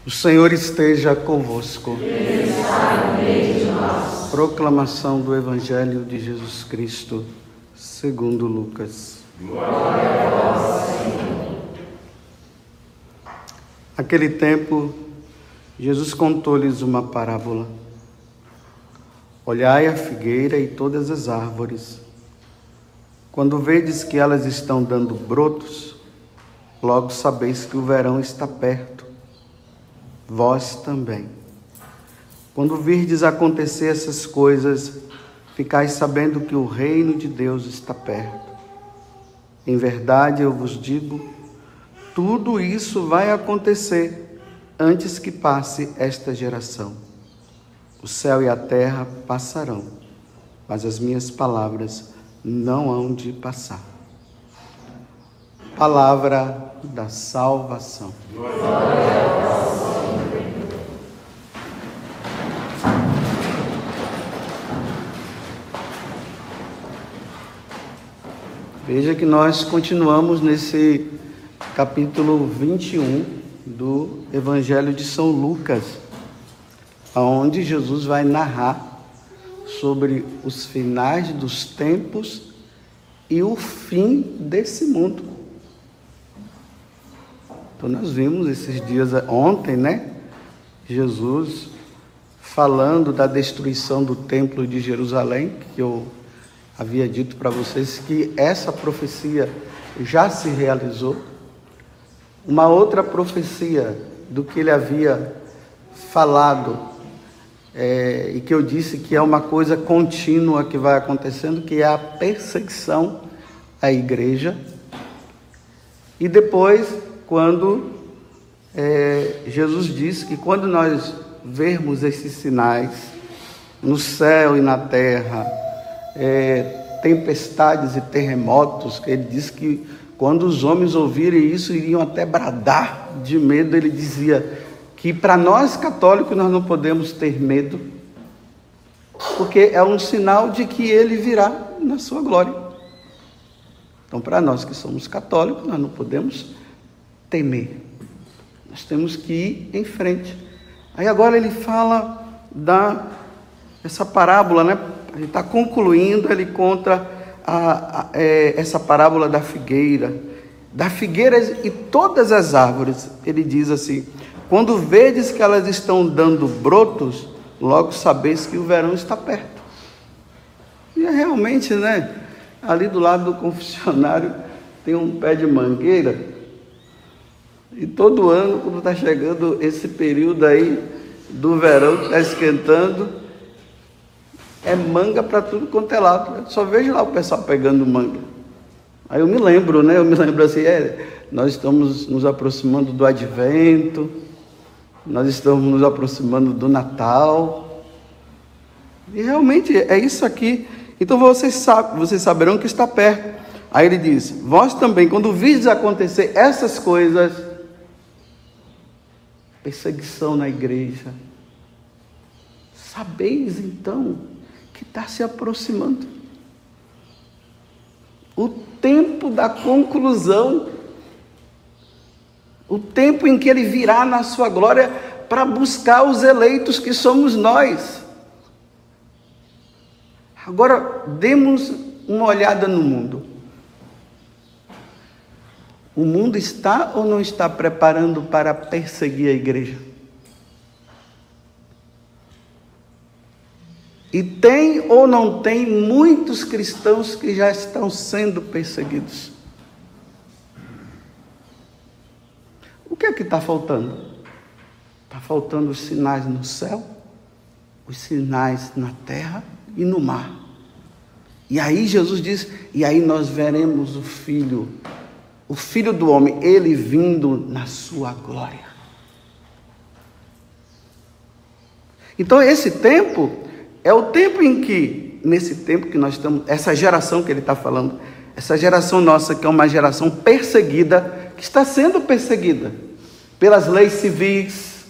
O Senhor esteja convosco. Ele está no meio de nós. Proclamação do Evangelho de Jesus Cristo, segundo Lucas. Glória a vós, Senhor. Naquele tempo, Jesus contou-lhes uma parábola. Olhai a figueira e todas as árvores. Quando vedes que elas estão dando brotos, logo sabeis que o verão está perto. Vós também. Quando virdes acontecer essas coisas, ficais sabendo que o reino de Deus está perto. Em verdade, eu vos digo, tudo isso vai acontecer antes que passe esta geração. O céu e a terra passarão, mas as minhas palavras não hão de passar. Palavra da salvação. Glória a vós. Veja que nós continuamos nesse capítulo 21 do Evangelho de São Lucas, onde Jesus vai narrar sobre os finais dos tempos e o fim desse mundo. Então nós vimos esses dias, ontem, Jesus falando da destruição do templo de Jerusalém, que eu havia dito para vocês que essa profecia já se realizou. Uma outra profecia do que ele havia falado, e que eu disse que é uma coisa contínua que vai acontecendo, que é a perseguição à igreja. E depois, quando Jesus disse que quando nós vermos esses sinais no céu e na terra, tempestades e terremotos, que ele disse que quando os homens ouvirem isso, iriam até bradar de medo. Ele dizia que para nós católicos nós não podemos ter medo, porque é um sinal de que ele virá na sua glória. Então, para nós que somos católicos, nós não podemos temer, nós temos que ir em frente. Aí agora ele fala essa parábola, Ele está concluindo, ele conta essa parábola da figueira e todas as árvores. Ele diz assim: quando vedes que elas estão dando brotos, logo sabeis que o verão está perto. E é realmente, ali do lado do confessionário tem um pé de mangueira, e todo ano, quando está chegando esse período aí do verão, está esquentando, é manga para tudo quanto é lado. Eu só vejo lá o pessoal pegando manga. Aí eu me lembro, assim, nós estamos nos aproximando do Advento, nós estamos nos aproximando do Natal, e realmente é isso aqui. Então vocês saberão que está perto. Aí ele diz: vós também, quando virdes acontecer essas coisas, perseguição na igreja, sabeis então que está se aproximando o tempo da conclusão, o tempo em que ele virá na sua glória para buscar os eleitos que somos nós. Agora, demos uma olhada no mundo. O mundo está ou não está preparando para perseguir a igreja? E tem ou não tem muitos cristãos que já estão sendo perseguidos? O que é que está faltando? Está faltando os sinais no céu, os sinais na terra e no mar. E aí Jesus diz, e aí nós veremos o Filho do homem, ele vindo na sua glória. Então esse tempo é o tempo em que, nesse tempo que nós estamos, essa geração que ele está falando, essa geração nossa, que é uma geração perseguida, que está sendo perseguida pelas leis civis,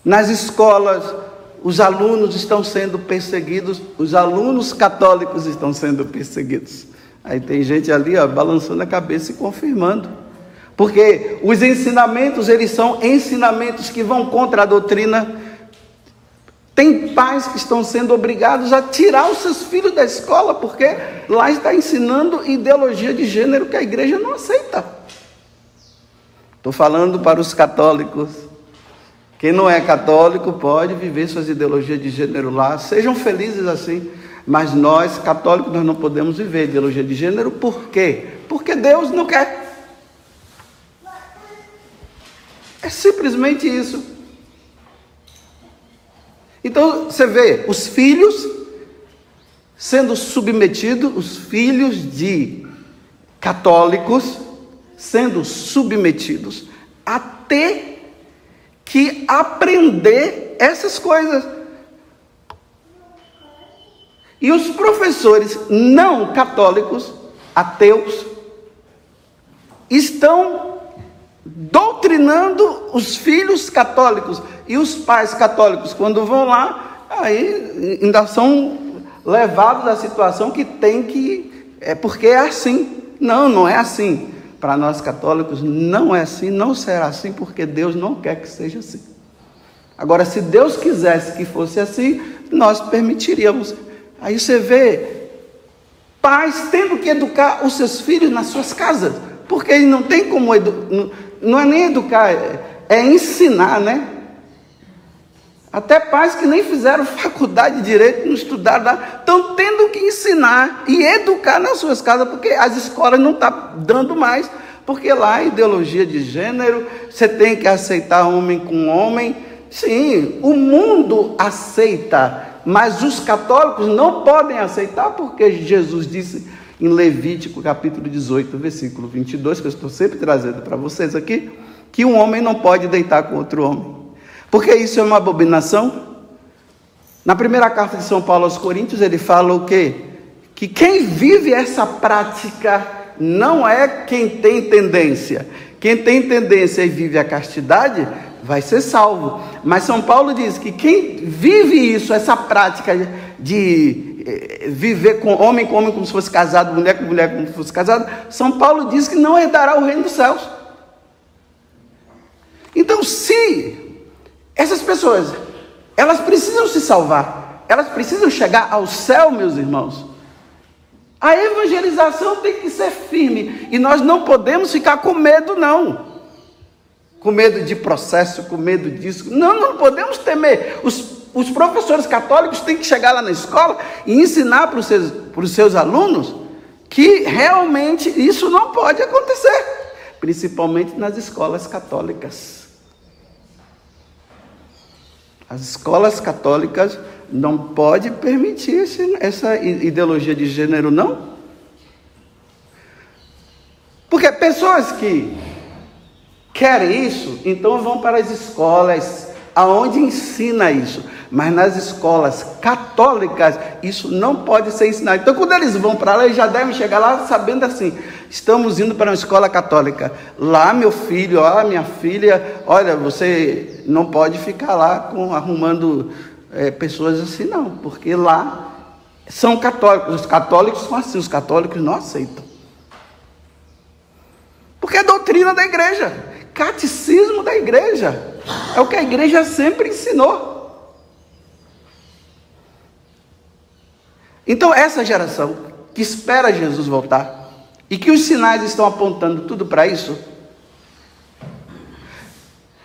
nas escolas, os alunos estão sendo perseguidos, os alunos católicos estão sendo perseguidos. Aí tem gente ali, balançando a cabeça e confirmando. Porque os ensinamentos, eles são ensinamentos que vão contra a doutrina. Tem pais que estão sendo obrigados a tirar os seus filhos da escola, porque lá está ensinando ideologia de gênero que a igreja não aceita. Estou falando para os católicos. Quem não é católico pode viver suas ideologias de gênero lá, sejam felizes assim. Mas nós, católicos, nós não podemos viver ideologia de gênero. Por quê? Porque Deus não quer. É simplesmente isso. Então, você vê, os filhos sendo submetidos, os filhos de católicos sendo submetidos a ter que aprender essas coisas. E os professores não católicos, ateus, estão doutrinando os filhos católicos. E os pais católicos, quando vão lá, aí ainda são levados à situação que tem que... É porque é assim. Não, não é assim. Para nós católicos não é assim, não será assim, porque Deus não quer que seja assim. Agora, se Deus quisesse que fosse assim, nós permitiríamos. Aí você vê pais tendo que educar os seus filhos nas suas casas, porque ele não tem como não é nem educar, é ensinar, né? Até pais que nem fizeram faculdade de direito, não estudaram, estão tendo que ensinar e educar nas suas casas, porque as escolas não estão dando mais, porque lá é ideologia de gênero, você tem que aceitar homem com homem. Sim, o mundo aceita, mas os católicos não podem aceitar, porque Jesus disse em Levítico capítulo 18, versículo 22, que eu estou sempre trazendo para vocês aqui, que um homem não pode deitar com outro homem. Porque isso é uma abominação. Na primeira carta de São Paulo aos Coríntios, ele fala o quê? Que quem vive essa prática não é quem tem tendência. Quem tem tendência e vive a castidade vai ser salvo. Mas São Paulo diz que quem vive isso, essa prática de viver com homem como se fosse casado, mulher com mulher como se fosse casado, São Paulo diz que não herdará o reino dos céus. Então, se essas pessoas, elas precisam se salvar, elas precisam chegar ao céu, meus irmãos, a evangelização tem que ser firme, e nós não podemos ficar com medo, não. Com medo de processo, com medo disso. Não podemos temer. Os professores católicos têm que chegar lá na escola e ensinar para os seus alunos que realmente isso não pode acontecer, principalmente nas escolas católicas. As escolas católicas não podem permitir essa ideologia de gênero, não. Porque pessoas que querem isso, então vão para as escolas aonde ensina isso. Mas nas escolas católicas, isso não pode ser ensinado. Então, quando eles vão para lá, eles já devem chegar lá sabendo assim: estamos indo para uma escola católica. Lá, meu filho, minha filha, olha, você não pode ficar lá arrumando pessoas assim, não. Porque lá são católicos. Os católicos são assim, os católicos não aceitam. Porque é doutrina da igreja, catecismo da igreja. É o que a igreja sempre ensinou. Então, essa geração que espera Jesus voltar, e que os sinais estão apontando tudo para isso,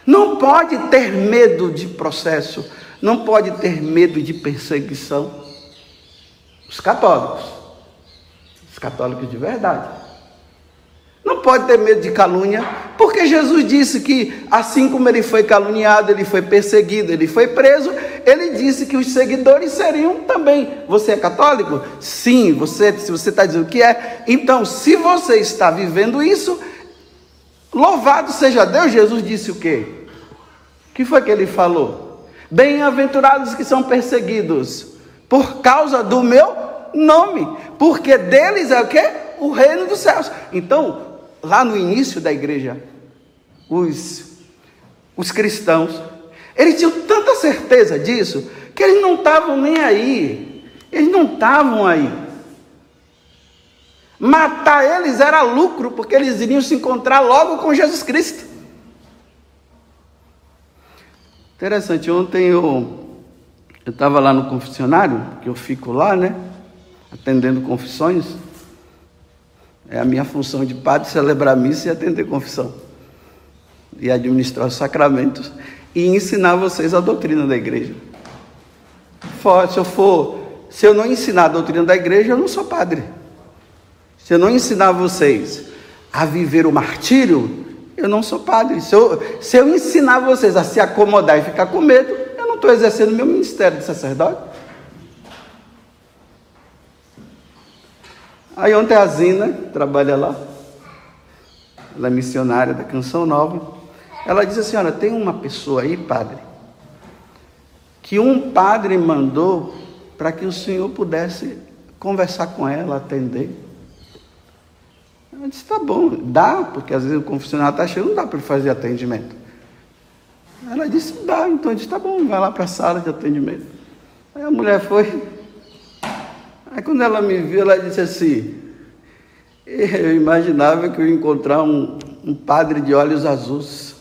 não pode ter medo de processo, não pode ter medo de perseguição. Os católicos de verdade. Não pode ter medo de calúnia, porque Jesus disse que assim como ele foi caluniado, ele foi perseguido, ele foi preso, ele disse que os seguidores seriam também. Você é católico? Sim, se você está dizendo que é, então se você está vivendo isso, louvado seja Deus. Jesus disse o quê? O que foi que ele falou? Bem-aventurados que são perseguidos por causa do meu nome, porque deles é o quê? O reino dos céus. Então, lá no início da igreja, os cristãos, eles tinham tanta certeza disso, que eles não estavam nem aí. Eles não estavam aí. Matar eles era lucro, porque eles iriam se encontrar logo com Jesus Cristo. Interessante, ontem eu estava lá no confessionário, que eu fico lá, né, atendendo confissões. É a minha função de padre, celebrar a missa e atender confissão. E administrar os sacramentos e ensinar vocês a doutrina da igreja. Se eu não ensinar a doutrina da igreja, eu não sou padre. Se eu não ensinar vocês a viver o martírio, eu não sou padre. Se eu ensinar vocês a se acomodar e ficar com medo, eu não estou exercendo meu ministério de sacerdote. Aí ontem a Zina, que trabalha lá, ela é missionária da Canção Nova, ela disse assim: olha, tem uma pessoa aí, padre, que um padre mandou para que o senhor pudesse conversar com ela, atender. Eu disse: tá bom, dá, porque às vezes o confessionário está cheio, não dá para fazer atendimento. Ela disse: dá. Então eu disse: tá bom, vai lá para a sala de atendimento. Aí a mulher foi. Aí quando ela me viu, ela disse assim: eu imaginava que eu ia encontrar um padre de olhos azuis.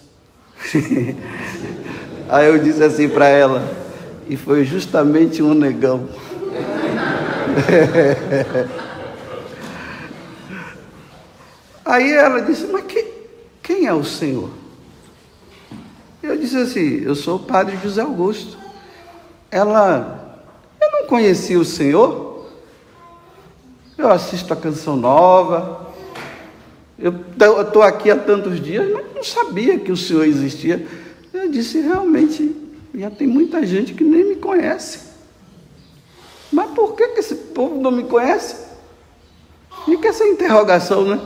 Aí eu disse assim para ela: e foi justamente um negão. Aí ela disse: mas quem é o senhor? Eu disse assim: eu sou o padre José Augusto. Eu não conhecia o senhor. Eu assisto a Canção Nova. Eu estou aqui há tantos dias, mas não sabia que o senhor existia. Eu disse: realmente, já tem muita gente que nem me conhece. Mas por que esse povo não me conhece? Fica essa interrogação, né?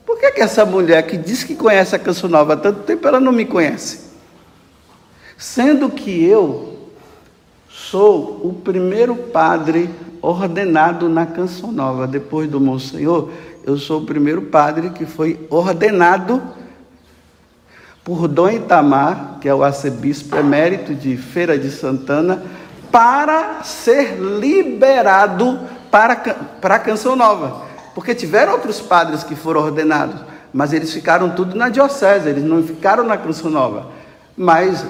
Por que essa mulher que diz que conhece a Canção Nova há tanto tempo, ela não me conhece? Sendo que eu sou o primeiro padre ordenado na Canção Nova. Depois do Monsenhor, eu sou o primeiro padre que foi ordenado por Dom Itamar, que é o arcebispo emérito de Feira de Santana, para ser liberado para a Canção Nova. Porque tiveram outros padres que foram ordenados, mas eles ficaram tudo na diocese, eles não ficaram na Canção Nova. Mas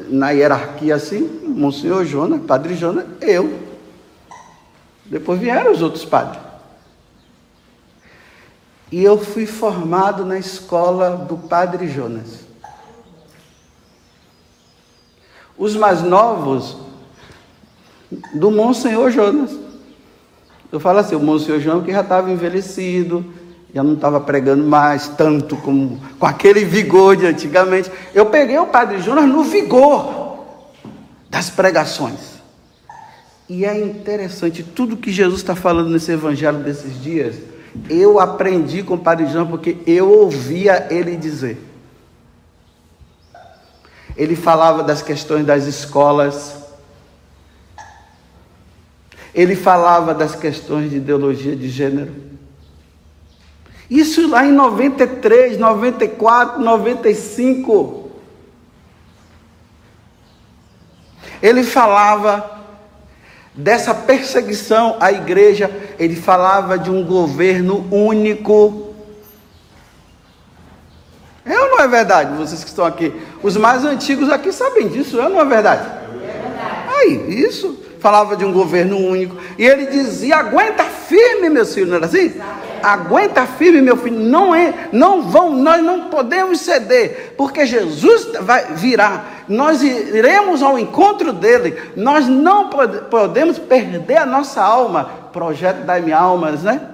na hierarquia assim, Monsenhor Jonas, Padre Jonas, eu. Depois vieram os outros padres. E eu fui formado na escola do Padre Jonas. Os mais novos, do Monsenhor Jonas. Eu falo assim, o Monsenhor Jonas que já estava envelhecido, já não estava pregando mais tanto com aquele vigor de antigamente. Eu peguei o Padre Jonas no vigor das pregações. E é interessante, tudo que Jesus está falando nesse evangelho desses dias, eu aprendi com o Padre Jonas porque eu ouvia ele dizer. Ele falava das questões das escolas, ele falava das questões de ideologia de gênero. Isso lá em 93, 94, 95. Ele falava dessa perseguição à igreja, ele falava de um governo único. É ou não é verdade? Vocês que estão aqui, os mais antigos aqui sabem disso, é ou não é verdade? É verdade. Aí, isso, falava de um governo único, e ele dizia: aguenta firme, meu filho, não era assim? Aguenta firme, meu filho, nós não podemos ceder, porque Jesus virá, nós iremos ao encontro dele, nós não podemos perder a nossa alma. Projeto Dai-me Almas, né?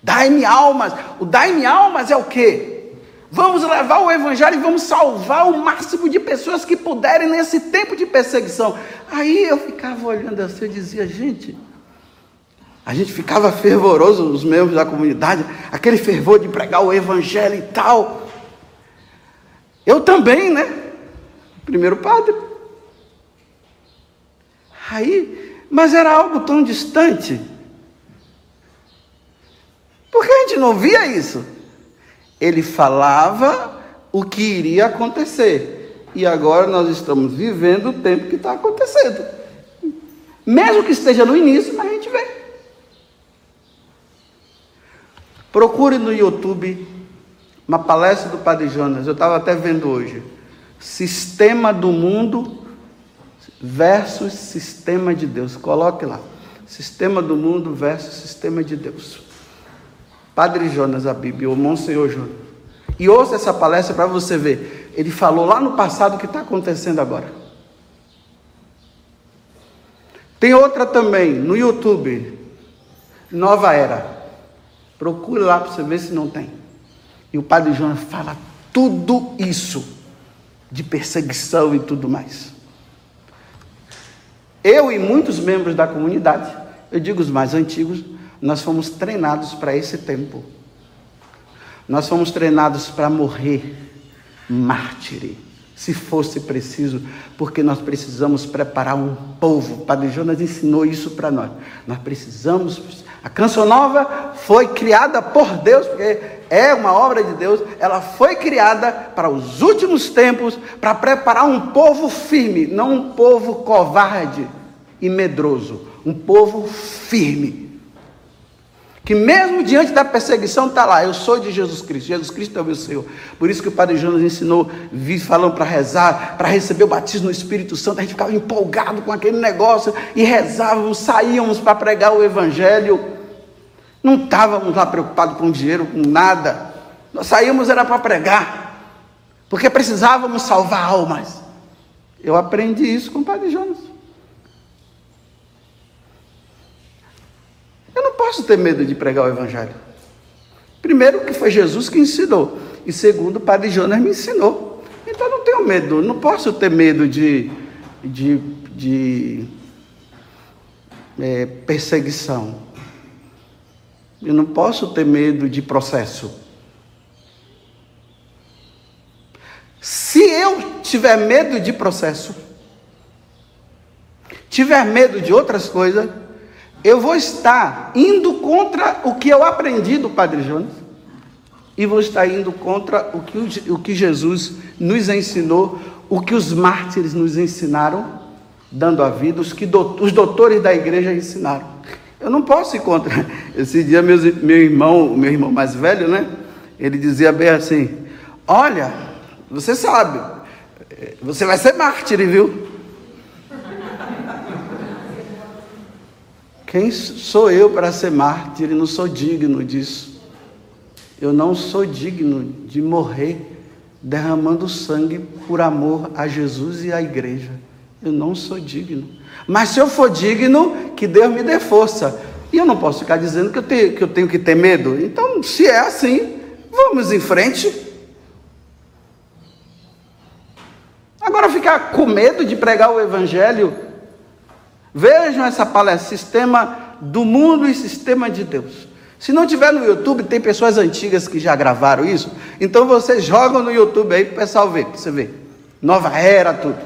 Dai-me almas. O Dai-me Almas é o quê? Vamos levar o evangelho e vamos salvar o máximo de pessoas que puderem nesse tempo de perseguição. Aí eu ficava olhando assim, eu dizia: gente, a gente ficava fervoroso, os membros da comunidade, aquele fervor de pregar o evangelho e tal. Eu também, né? Primeiro padre. Aí, mas era algo tão distante. Porque a gente não via isso. Ele falava o que iria acontecer. E agora nós estamos vivendo o tempo que está acontecendo. Mesmo que esteja no início, a gente vê. Procure no YouTube uma palestra do Padre Jonas, eu estava até vendo hoje. Sistema do mundo versus sistema de Deus. Coloque lá. Sistema do mundo versus sistema de Deus. Padre Jonas Abib, ou Monsenhor Jonas. E ouça essa palestra para você ver. Ele falou lá no passado o que está acontecendo agora. Tem outra também no YouTube. Nova Era. Procure lá para você ver se não tem. E o Padre Jonas fala tudo isso. De perseguição e tudo mais. Eu e muitos membros da comunidade, eu digo os mais antigos, nós fomos treinados para esse tempo. Nós fomos treinados para morrer mártire, se fosse preciso, porque nós precisamos preparar um povo. O Padre Jonas ensinou isso para nós. Nós precisamos... A Canção Nova foi criada por Deus, porque é uma obra de Deus. Ela foi criada para os últimos tempos, para preparar um povo firme, não um povo covarde e medroso. Um povo firme. Que mesmo diante da perseguição está lá, eu sou de Jesus Cristo é o meu Senhor. Por isso que o Padre Jonas ensinou, falando para rezar, para receber o batismo no Espírito Santo. A gente ficava empolgado com aquele negócio e rezávamos, saíamos para pregar o Evangelho. Não estávamos lá preocupados com dinheiro, com nada. Nós saímos era para pregar, porque precisávamos salvar almas. Eu aprendi isso com o Padre Jonas. Eu não posso ter medo de pregar o Evangelho. Primeiro, que foi Jesus que ensinou. E segundo, o Padre Jonas me ensinou. Então, eu não tenho medo. Não posso ter medo de perseguição. Eu não posso ter medo de processo. Se eu tiver medo de processo, tiver medo de outras coisas, eu vou estar indo contra o que eu aprendi do Padre Jonas e vou estar indo contra o que Jesus nos ensinou, o que os mártires nos ensinaram, dando a vida, os doutores da igreja ensinaram. Eu não posso ir contra. Esse dia meu irmão mais velho, né? Ele dizia bem assim: olha, você sabe, você vai ser mártir, viu? Quem sou eu para ser mártir? Eu não sou digno disso. Eu não sou digno de morrer derramando sangue por amor a Jesus e à igreja. Eu não sou digno. Mas se eu for digno, que Deus me dê força. E eu não posso ficar dizendo que eu tenho que ter medo. Então, se é assim, vamos em frente. Agora, ficar com medo de pregar o Evangelho... Vejam essa palestra, sistema do mundo e sistema de Deus. Se não tiver no YouTube, tem pessoas antigas que já gravaram isso. Então vocês jogam no YouTube aí para o pessoal ver, para você ver. Nova Era, tudo.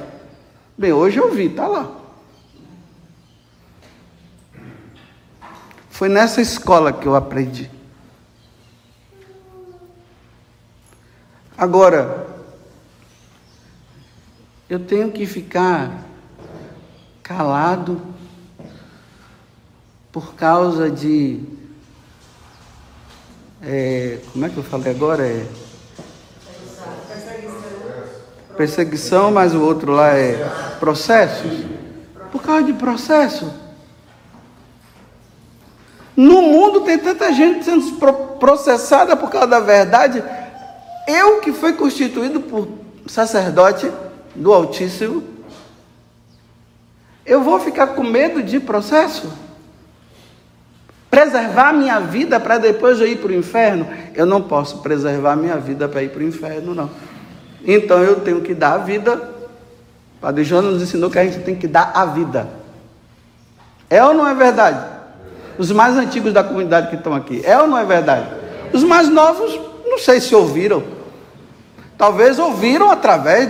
Bem, hoje eu vi, está lá. Foi nessa escola que eu aprendi. Agora, eu tenho que ficar calado por causa de como é que eu falei agora? Perseguição, mas o outro lá é processos. Por causa de processo. No mundo tem tanta gente sendo processada por causa da verdade. Eu que fui constituído por sacerdote do Altíssimo, eu vou ficar com medo de processo? Preservar minha vida para depois eu ir para o inferno? Eu não posso preservar minha vida para ir para o inferno, não. Então eu tenho que dar a vida. O Padre Jonas nos ensinou que a gente tem que dar a vida. É ou não é verdade? Os mais antigos da comunidade que estão aqui, é ou não é verdade? Os mais novos, não sei se ouviram. Talvez ouviram através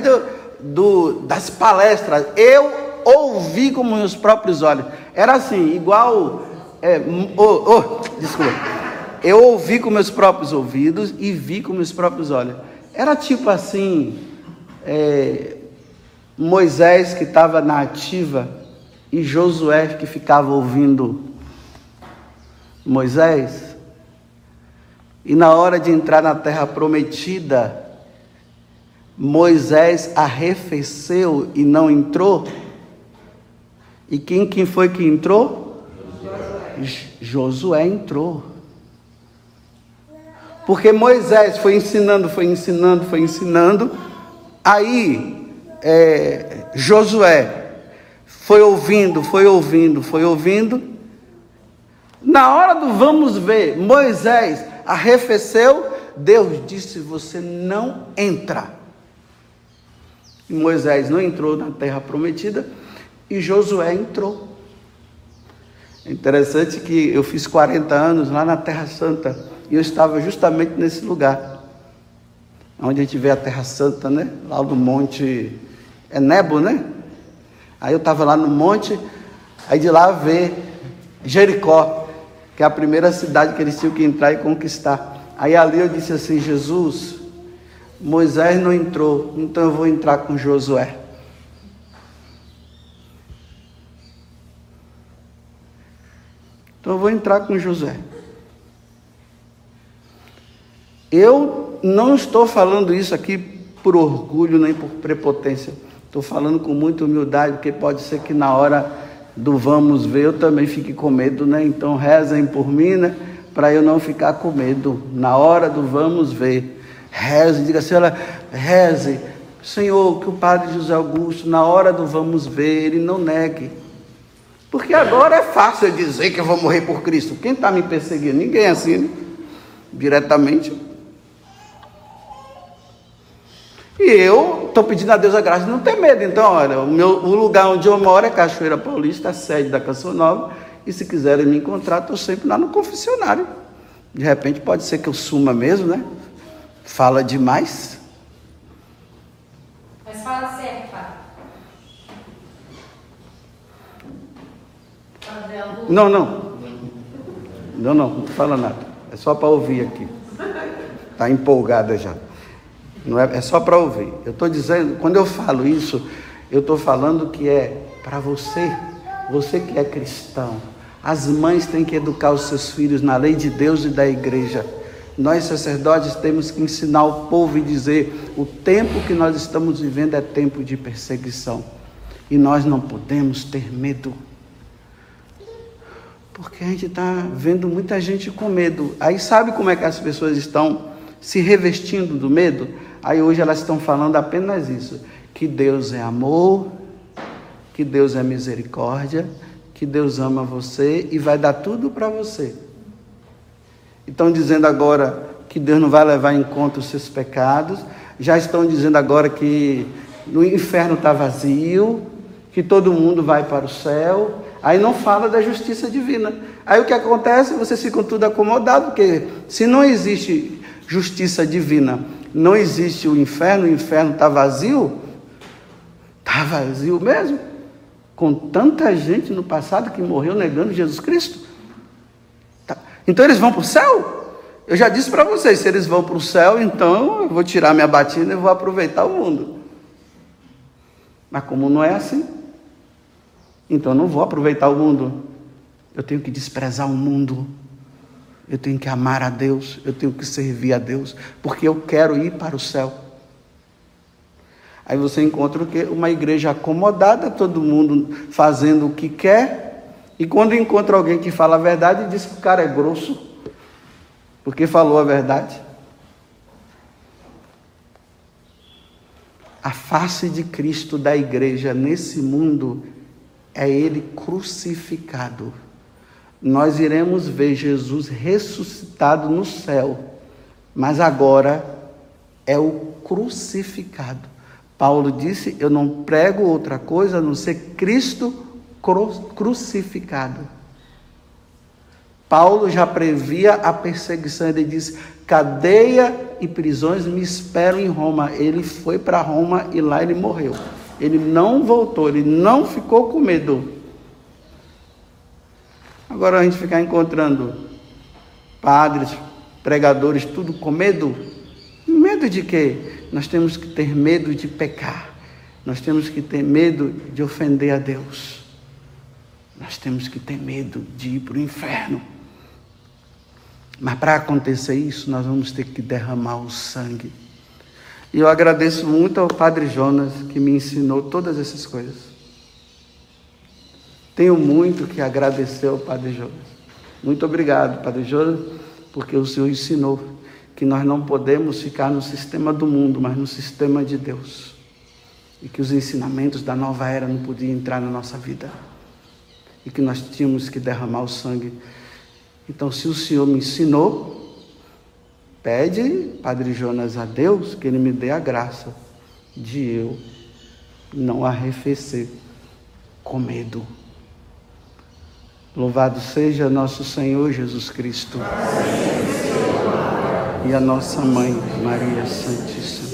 das palestras. Eu ouvi com meus próprios olhos. Era assim, igual... desculpa. Eu ouvi com meus próprios ouvidos e vi com meus próprios olhos. Era tipo assim... Moisés que estava na ativa e Josué que ficava ouvindo Moisés. E na hora de entrar na terra prometida, Moisés arrefeceu e não entrou. E quem foi que entrou? Josué entrou. Porque Moisés foi ensinando. Aí Josué foi ouvindo. Na hora do vamos ver, Moisés arrefeceu, Deus disse: você não entra. E Moisés não entrou na terra prometida e Josué entrou. É interessante que eu fiz 40 anos lá na Terra Santa e eu estava justamente nesse lugar, onde a gente vê a Terra Santa, né? Lá no monte, Nebo, né? Aí eu estava lá no monte, aí de lá vê Jericó, que é a primeira cidade que eles tinham que entrar e conquistar. Aí ali eu disse assim: Jesus, Moisés não entrou, então eu vou entrar com Josué. Então eu vou entrar com Josué. Eu não estou falando isso aqui por orgulho nem por prepotência. Estou falando com muita humildade, porque pode ser que na hora do vamos ver eu também fique com medo, né? Então rezem por mim, né? Para eu não ficar com medo. Na hora do vamos ver, reze, diga assim: olha, reze, Senhor, que o Padre José Augusto, na hora do vamos ver, ele não negue. Porque agora é fácil eu dizer que eu vou morrer por Cristo. Quem está me perseguindo? Ninguém assim, né? Diretamente. E eu estou pedindo a Deus a graça de não ter medo. Então, olha, o lugar onde eu moro é Cachoeira Paulista, a sede da Canção Nova. E se quiserem me encontrar, estou sempre lá no confessionário. De repente pode ser que eu suma mesmo, né? Fala demais. Mas fala certo, Padre. Não fala nada. É só para ouvir aqui. Está empolgada já. Não é só para ouvir. Eu estou dizendo, quando eu falo isso, eu estou falando que é para você que é cristão. As mães têm que educar os seus filhos na lei de Deus e da igreja. Nós, sacerdotes, temos que ensinar o povo e dizer: o tempo que nós estamos vivendo é tempo de perseguição. E nós não podemos ter medo. Porque a gente está vendo muita gente com medo. Aí sabe como é que as pessoas estão se revestindo do medo? Aí hoje elas estão falando apenas isso: que Deus é amor, que Deus é misericórdia, que Deus ama você e vai dar tudo para você. Estão dizendo agora que Deus não vai levar em conta os seus pecados. Já estão dizendo agora que o inferno está vazio, que todo mundo vai para o céu. Aí não fala da justiça divina. Aí o que acontece? Vocês ficam tudo acomodados, porque se não existe justiça divina, não existe o inferno está vazio. Está vazio mesmo. Com tanta gente no passado que morreu negando Jesus Cristo. Tá. Então eles vão para o céu? Eu já disse para vocês, se eles vão para o céu, então eu vou tirar minha batina e vou aproveitar o mundo. Mas como não é assim, então eu não vou aproveitar o mundo. Eu tenho que desprezar o mundo. Eu tenho que amar a Deus. Eu tenho que servir a Deus. Porque eu quero ir para o céu. Aí você encontra o quê? Uma igreja acomodada, todo mundo fazendo o que quer. E quando encontra alguém que fala a verdade, diz que o cara é grosso. Porque falou a verdade. A face de Cristo da igreja nesse mundo é Ele crucificado. Nós iremos ver Jesus ressuscitado no céu, mas agora é o crucificado. Paulo disse: eu não prego outra coisa a não ser Cristo crucificado. Paulo já previa a perseguição. Ele disse: cadeia e prisões me esperam em Roma. Ele foi para Roma e lá ele morreu. Ele não voltou, ele não ficou com medo. Agora a gente ficar encontrando padres, pregadores, tudo com medo. Medo de quê? Nós temos que ter medo de pecar. Nós temos que ter medo de ofender a Deus. Nós temos que ter medo de ir para o inferno. Mas para acontecer isso, nós vamos ter que derramar o sangue. E eu agradeço muito ao Padre Jonas, que me ensinou todas essas coisas. Tenho muito que agradecer ao Padre Jonas. Muito obrigado, Padre Jonas, porque o Senhor ensinou que nós não podemos ficar no sistema do mundo, mas no sistema de Deus. E que os ensinamentos da nova era não podiam entrar na nossa vida. E que nós tínhamos que derramar o sangue. Então, se o Senhor me ensinou, pede, Padre Jonas, a Deus que Ele me dê a graça de eu não arrefecer com medo. Louvado seja nosso Senhor Jesus Cristo e a nossa Mãe, Maria Santíssima.